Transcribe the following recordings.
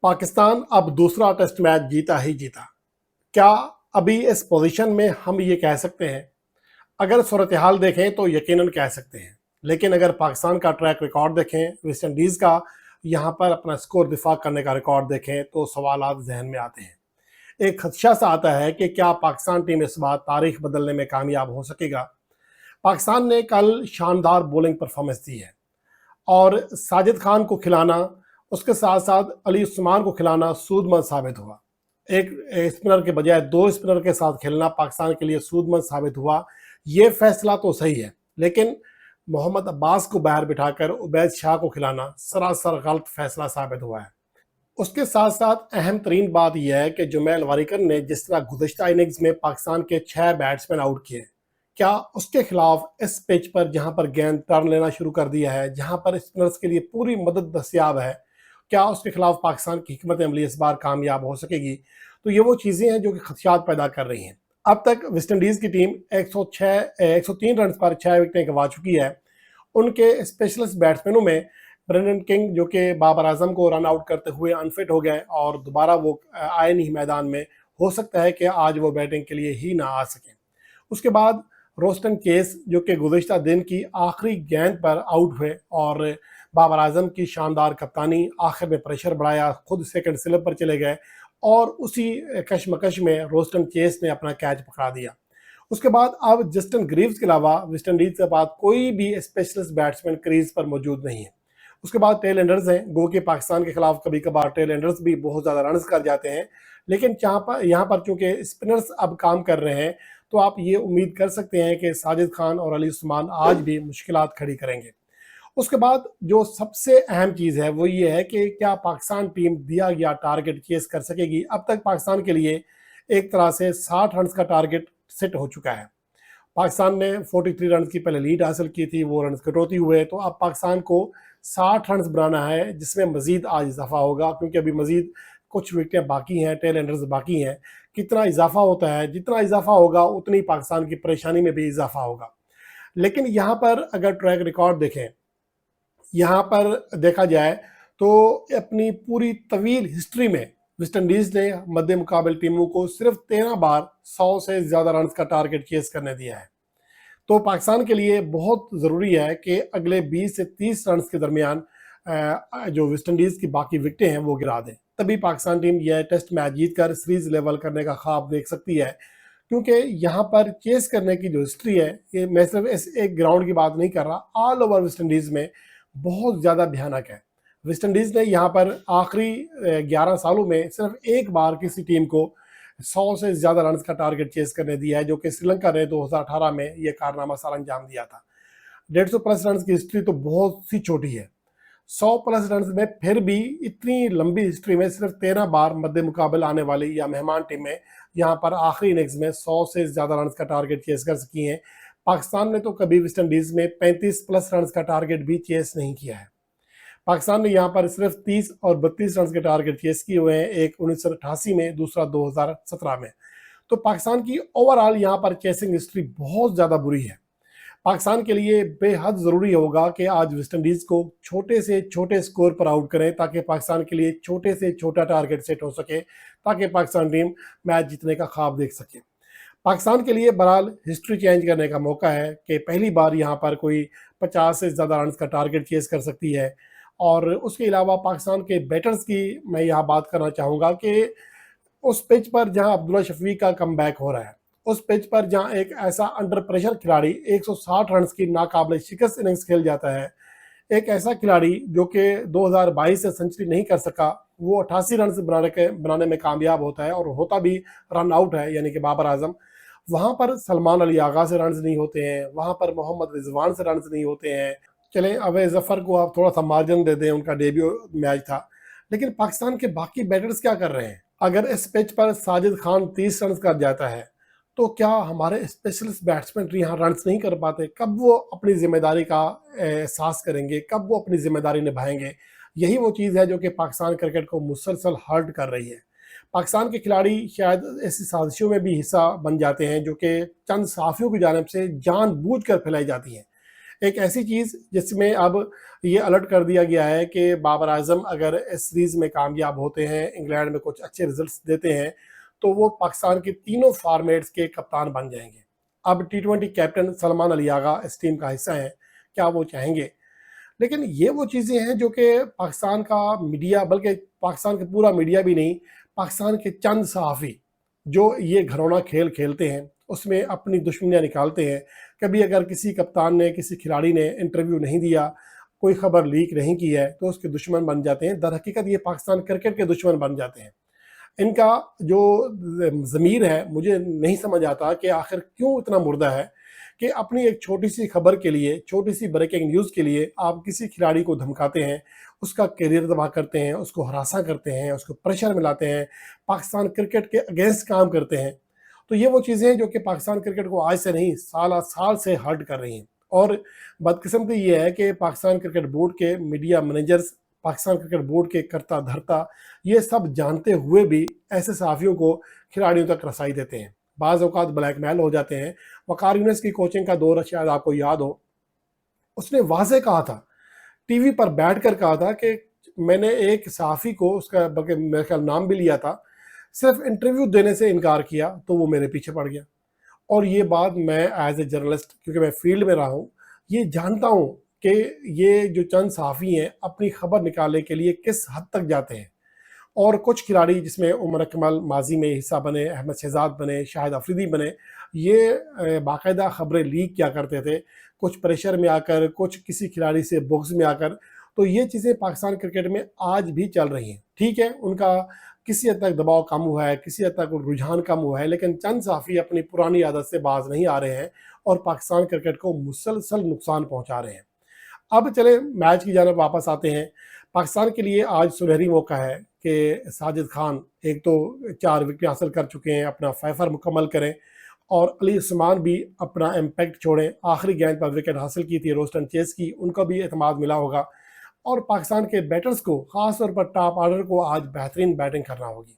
पाकिस्तान अब दूसरा test match जीता ही जीता। क्या अभी इस पोजीशन में हम ये कह सकते हैं? अगर सूरत हाल देखें तो यकीनन कह सकते हैं, लेकिन अगर पाकिस्तान का ट्रैक रिकॉर्ड देखें, वेस्ट इंडीज़ का यहाँ पर अपना स्कोर दिफा करने का रिकॉर्ड देखें तो सवालात जहन में आते हैं। एक खदशा सा आता है कि क्या पाकिस्तान टीम इस बार तारीख बदलने में कामयाब हो सकेगा। पाकिस्तान ने कल शानदार बॉलिंग परफॉर्मेंस दी है और साजिद खान को खिलाना, उसके साथ साथ अली उस्मान को खिलाना सूदमंद साबित हुआ। एक स्पिनर के बजाय दो स्पिनर के साथ खेलना पाकिस्तान के लिए सूदमंद साबित हुआ। ये फैसला तो सही है, लेकिन मोहम्मद अब्बास को बाहर बिठाकर उबैद शाह को खिलाना सरासर गलत फैसला साबित हुआ है। उसके साथ साथ अहम तरीन बात यह है कि जुमैल वारिकर ने जिस तरह गुज़श्ता इनिंग्स में पाकिस्तान के 6 बैट्समैन आउट किए, क्या उसके खिलाफ इस पिच पर जहां पर गेंद टर्न लेना शुरू कर दिया है, जहां पर स्पिनर्स के लिए पूरी मदद दस्तियाब है, क्या उसके खिलाफ पाकिस्तान की हिकमत अमली इस बार कामयाब हो सकेगी? तो ये वो चीज़ें हैं जो कि खदशात पैदा कर रही हैं। अब तक वेस्ट इंडीज़ की टीम 103 रन पर 6 विकेटें गंवा चुकी है। उनके स्पेशलिस्ट बैट्समैनों में ब्रेंडन किंग, जो कि बाबर आजम को रन आउट करते हुए अनफिट हो गए और दोबारा वो आए नहीं मैदान में, हो सकता है कि आज वो बैटिंग के लिए ही ना आ सकें। उसके बाद रोस्टन केस, जो कि गुज़श्ता दिन की आखिरी गेंद पर आउट हुए और बाबर आजम की शानदार कप्तानी, आखिर में प्रेशर बढ़ाया, खुद सेकंड स्लिप पर चले गए और उसी कशमकश में रोस्टन केस ने अपना कैच पकड़ा दिया। उसके बाद अब जस्टिन ग्रीव्स के अलावा वेस्ट इंडीज के बाद कोई भी स्पेशलिस्ट बैट्समैन क्रीज पर मौजूद नहीं है। उसके बाद टेल एंडर्स हैं, गो कि पाकिस्तान के खिलाफ कभी कभार टेल एंडर्स भी बहुत ज़्यादा रन कर जाते हैं, लेकिन यहाँ पर चूंकि स्पिनर्स अब काम कर रहे हैं तो आप ये उम्मीद कर सकते हैं कि साजिद खान और अली उस्मान आज भी मुश्किलात खड़ी करेंगे। उसके बाद जो सबसे अहम चीज़ है वो ये है कि क्या पाकिस्तान टीम दिया गया टारगेट चेस कर सकेगी। अब तक पाकिस्तान के लिए एक तरह से 60 रन का टारगेट सेट हो चुका है। पाकिस्तान ने 43 रन की पहले लीड हासिल की थी, वो रन कटौती हुए, तो अब पाकिस्तान को 60 रन बनाना है, जिसमें मजीद आज इजाफा होगा क्योंकि अभी मजीद कुछ विकेटें बाकी हैं, टेल एंडर्स बाकी हैं। कितना इजाफा होता है, जितना इजाफा होगा उतनी पाकिस्तान की परेशानी में भी इजाफा होगा। लेकिन यहाँ पर अगर ट्रैक रिकॉर्ड देखें, यहाँ पर देखा जाए तो अपनी पूरी तवील हिस्ट्री में वेस्ट इंडीज़ ने मध्य मुकाबल टीमों को सिर्फ 13 बार 100 से ज़्यादा रन का टारगेट चेस करने दिया है। तो पाकिस्तान के लिए बहुत ज़रूरी है कि अगले 20 से 30 रन के दरमियान जो वेस्ट इंडीज़ की बाकी विकेटें हैं वो गिरा दें, तभी पाकिस्तान टीम यह टेस्ट मैच जीतकर सीरीज लेवल करने का ख्वाब देख सकती है। क्योंकि यहाँ पर चेस करने की जो हिस्ट्री है, ये मैं सिर्फ इस एक ग्राउंड की बात नहीं कर रहा, ऑल ओवर वेस्ट इंडीज़ में बहुत ज़्यादा भयानक है। वेस्ट इंडीज़ ने यहाँ पर आखिरी 11 सालों में सिर्फ एक बार किसी टीम को 100 से ज़्यादा रन का टारगेट चेस करने दिया है, जो कि श्रीलंका ने 2018 में यह कारनामा सर अंजाम दिया था। 150 प्लस रन की हिस्ट्री तो बहुत सी छोटी है, 100 प्लस रन में फिर भी इतनी लंबी हिस्ट्री में सिर्फ 13 बार मध्य मुकाबल आने वाली या मेहमान टीमें यहाँ पर आखिरी इनिंग्स में 100 से ज़्यादा रन का टारगेट चेस कर सकी हैं। पाकिस्तान ने तो कभी वेस्ट इंडीज़ में 35 प्लस रन का टारगेट भी चेस नहीं किया है। पाकिस्तान ने यहाँ पर सिर्फ 30 और 32 रन के टारगेट चेस किए हुए हैं, एक 1988 में, दूसरा 2017 में। तो पाकिस्तान की ओवरऑल यहाँ पर चेसिंग हिस्ट्री बहुत ज़्यादा बुरी है। पाकिस्तान के लिए बेहद ज़रूरी होगा कि आज वेस्ट इंडीज़ को छोटे से छोटे स्कोर पर आउट करें, ताकि पाकिस्तान के लिए छोटे से छोटा टारगेट सेट हो सके, ताकि पाकिस्तान टीम मैच जीतने का ख्वाब देख सके। पाकिस्तान के लिए बहरहाल हिस्ट्री चेंज करने का मौका है कि पहली बार यहाँ पर कोई 50 से ज़्यादा रन का टारगेट चेस कर सकती है। और उसके अलावा पाकिस्तान के बैटर्स की मैं यहाँ बात करना चाहूँगा कि उस पिच पर जहाँ अब्दुल्ला शफीक का कमबैक हो रहा है, उस पिच पर जहाँ एक ऐसा अंडर प्रेशर खिलाड़ी 160 रन की नाकाबिल शिकस्त इनिंग्स खेल जाता है, एक ऐसा खिलाड़ी जो कि 2022 से सेंचुरी नहीं कर सका, वो 88 रन बनाने में कामयाब होता है और होता भी रन आउट है, यानी कि बाबर आजम। वहाँ पर सलमान अली आगा से रन नहीं होते हैं, वहाँ पर मोहम्मद रिजवान से रन नहीं होते हैं। चलें, अवैध जफर को आप थोड़ा सा मार्जिन दे दें, उनका डेब्यू मैच था, लेकिन पाकिस्तान के बाकी बैटर्स क्या कर रहे हैं? अगर इस पिच पर साजिद खान 30 रन कर जाता है तो क्या हमारे स्पेशलिस्ट बैट्समैन यहाँ रन नहीं कर पाते? कब वो अपनी जिम्मेदारी का एहसास करेंगे, कब वो अपनी जिम्मेदारी निभाएंगे? यही वो चीज़ है जो कि पाकिस्तान क्रिकेट को मुसलसल हर्ट कर रही है। पाकिस्तान के खिलाड़ी शायद ऐसी साजिशों में भी हिस्सा बन जाते हैं जो कि चंद सहाफ़ियों की जानिब से जानबूझकर फैलाई जाती हैं। ایک ایسی چیز جس میں اب یہ الرٹ کر دیا گیا ہے کہ بابر اعظم اگر اس سیریز میں کامیاب ہوتے ہیں، انگلینڈ میں کچھ اچھے ریزلٹس دیتے ہیں، تو وہ پاکستان کے تینوں فارمیٹس کے کپتان بن جائیں گے۔ اب T20 کیپٹن سلمان علی آغا اس ٹیم کا حصہ ہیں، کیا وہ چاہیں گے؟ لیکن یہ وہ چیزیں ہیں جو کہ پاکستان کا میڈیا، بلکہ پاکستان کا پورا میڈیا بھی نہیں، پاکستان کے چند صحافی جو یہ گھرونا کھیل کھیلتے ہیں، اس میں اپنی دشمنیاں نکالتے ہیں۔ کبھی اگر کسی کپتان نے، کسی کھلاڑی نے انٹرویو نہیں دیا، کوئی خبر لیک نہیں کی ہے، تو اس کے دشمن بن جاتے ہیں۔ در حقیقت یہ پاکستان کرکٹ کے دشمن بن جاتے ہیں۔ ان کا جو ضمیر ہے، مجھے نہیں سمجھ آتا کہ آخر کیوں اتنا مردہ ہے کہ اپنی ایک چھوٹی سی خبر کے لیے، چھوٹی سی بریکنگ نیوز کے لیے آپ کسی کھلاڑی کو دھمکاتے ہیں، اس کا کیریئر تباہ کرتے ہیں، اس کو ہراساں کرتے ہیں، اس کو پریشر ملاتے ہیں، پاکستان کرکٹ کے اگینسٹ کام کرتے ہیں۔ تو یہ وہ چیزیں جو کہ پاکستان کرکٹ کو آج سے نہیں، سال سے ہرٹ کر رہی ہیں۔ اور بدقسمتی یہ ہے کہ پاکستان کرکٹ بورڈ کے media managers, Pakistan cricket board کے کرتا دھرتا، یہ سب جانتے ہوئے بھی ایسے صحافیوں کو کھلاڑیوں تک رسائی دیتے ہیں۔ بعض اوقات بلیک میل ہو جاتے ہیں۔ وقار یونس کی کوچنگ کا دور شاید آپ کو یاد ہو، اس نے واضح کہا تھا، ٹی وی پر بیٹھ کر کہا تھا کہ میں نے ایک صحافی کو، اس کا بلکہ میرے خیال نام بھی لیا تھا، صرف انٹرویو دینے سے انکار کیا تو وہ میرے پیچھے پڑ گیا۔ اور یہ بات میں ایز اے جرنلسٹ، کیونکہ میں فیلڈ میں رہا ہوں، یہ جانتا ہوں کہ یہ جو چند صحافی ہیں اپنی خبر نکالنے کے لیے کس حد تک جاتے ہیں۔ اور کچھ کھلاڑی جس میں عمر اکمل ماضی میں حصہ بنے، احمد شہزاد بنے، شاہد افریدی بنے، یہ باقاعدہ خبریں لیک کیا کرتے تھے، کچھ پریشر میں آ کر، کچھ کسی کھلاڑی سے بغض میں آ کر۔ تو یہ چیزیں پاکستان کرکٹ میں آج بھی چل رہی ہیں۔ ٹھیک ہے، ان کا کسی حد تک دباؤ کم ہوا ہے، کسی حد تک رجحان کم ہوا ہے، لیکن چند صحافی اپنی پرانی عادت سے باز نہیں آ رہے ہیں اور پاکستان کرکٹ کو مسلسل نقصان پہنچا رہے ہیں۔ اب چلیں میچ کی جانب واپس آتے ہیں۔ پاکستان کے لیے آج سنہری موقع ہے کہ ساجد خان ایک تو 4 وکٹیں حاصل کر چکے ہیں، اپنا فیفر مکمل کریں، اور علی عثمان بھی اپنا امپیکٹ چھوڑیں۔ آخری گیند پر وکٹ حاصل کی تھی روسٹن چیس کی، ان کو بھی اعتماد ملا ہوگا۔ اور پاکستان کے بیٹرز کو، خاص طور پر ٹاپ آرڈر کو، آج بہترین بیٹنگ کرنا ہوگی۔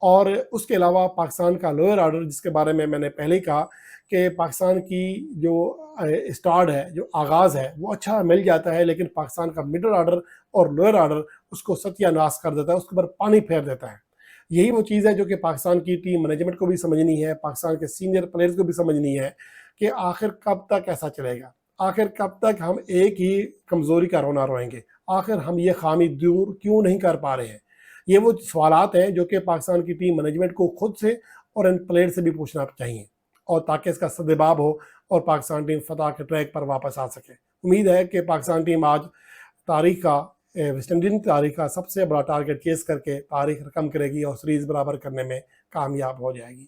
اور اس کے علاوہ پاکستان کا لوئر آرڈر، جس کے بارے میں نے پہلے ہی کہا کہ پاکستان کی جو اسٹارٹ ہے، جو آغاز ہے، وہ اچھا مل جاتا ہے، لیکن پاکستان کا مڈل آرڈر اور لوئر آرڈر اس کو ستیہ ناش کر دیتا ہے، اس کے اوپر پانی پھیر دیتا ہے۔ یہی وہ چیز ہے جو کہ پاکستان کی ٹیم مینجمنٹ کو بھی سمجھنی ہے، پاکستان کے سینئر پلیئرز کو بھی سمجھنی ہے کہ آخر کب تک ایسا چلے گا، آخر کب تک ہم ایک ہی کمزوری کا رونا روئیں گے، آخر ہم یہ خامی دور کیوں نہیں کر پا رہے ہیں۔ یہ وہ سوالات ہیں جو کہ پاکستان کی ٹیم مینجمنٹ کو خود سے اور ان پلیئر سے بھی پوچھنا چاہیے، اور تاکہ اس کا سدجواب ہو اور پاکستان ٹیم فتح کے ٹریک پر واپس آ سکے۔ امید ہے کہ پاکستان ٹیم آج تاریخ کا، ویسٹ انڈین تاریخ کا سب سے بڑا ٹارگٹ چیز کر کے تاریخ رقم کرے گی اور سیریز برابر کرنے میں کامیاب ہو جائے گی۔